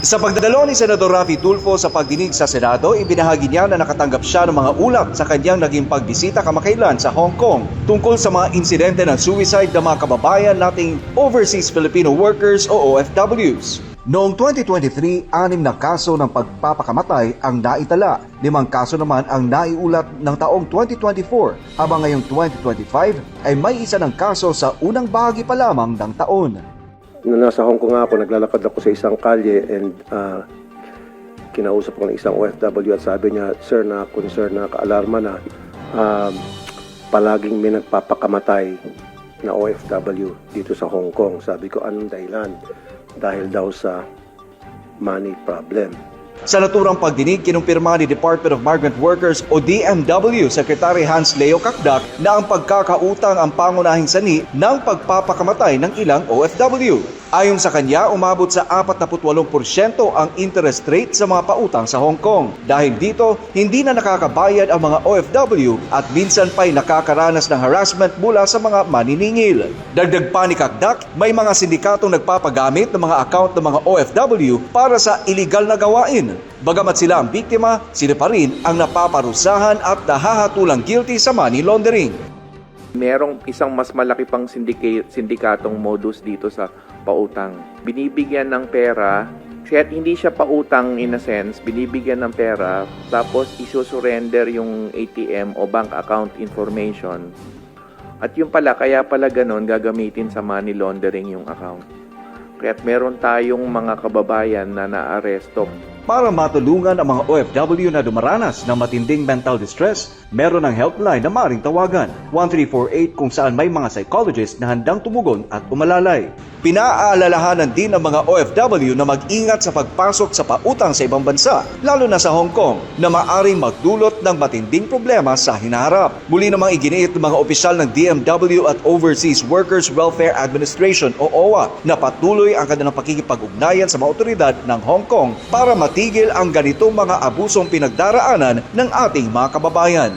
Sa pagdalo ni Senador Raffy Tulfo sa pagdinig sa Senado, ibinahagi niya na nakatanggap siya ng mga ulat sa kanyang naging pagbisita kamakailan sa Hong Kong tungkol sa mga insidente ng suicide ng mga kababayan nating Overseas Filipino Workers o OFWs. Noong 2023, 6 na kaso ng pagpapakamatay ang naitala. 5 kaso naman ang naiulat ng taong 2024, habang ngayong 2025 ay may isa ng kaso sa unang bahagi pa lamang ng taon. Nung nasa Hong Kong ako, naglalakad ako sa isang kalye and kinausap ko ng isang OFW at sabi niya, "Sir, na concern na kaalarma na palaging may nagpapakamatay na OFW dito sa Hong Kong." Sabi ko, anong dahilan? Dahil daw sa money problem. Sa naturang pagdinig, kinumpirma ni Department of Migrant Workers o DMW Secretary Hans Leo Kakdak na ang pagkakautang ang pangunahing sanhi ng pagpapakamatay ng ilang OFW. Ayon sa kanya, umabot sa 48% ang interest rate sa mga pautang sa Hong Kong. Dahil dito, hindi na nakakabayad ang mga OFW at minsan pa'y nakakaranas ng harassment mula sa mga maniningil. Dagdag pa ni Kakdak, may mga sindikatong nagpapagamit ng mga account ng mga OFW para sa iligal na gawain. Bagamat sila ang biktima, sila pa rin ang napaparusahan at nahahatulang guilty sa money laundering. Merong isang mas malaki pang sindikatong modus dito sa pautang. Binibigyan ng pera, kaya hindi siya pautang in a sense, binibigyan ng pera, tapos isusurrender yung ATM o bank account information. At yung pala, kaya pala ganun, gagamitin sa money laundering yung account. Kaya't meron tayong mga kababayan na naaresto. Para matulungan ang mga OFW na dumaranas ng matinding mental distress, meron ng helpline na maaaring tawagan, 1348, kung saan may mga psychologist na handang tumugon at umalalay. Pinaalalahanan din ng mga OFW na mag-ingat sa pagpasok sa pautang sa ibang bansa, lalo na sa Hong Kong, na maaaring magdulot ng matinding problema sa hinaharap. Muli namang iginiit ng mga opisyal ng DMW at Overseas Workers Welfare Administration o OWA na patuloy ang kanilang pakikipag-ugnayan sa mga otoridad ng Hong Kong para matigil ang ganitong mga abusong pinagdaraanan ng ating mga kababayan.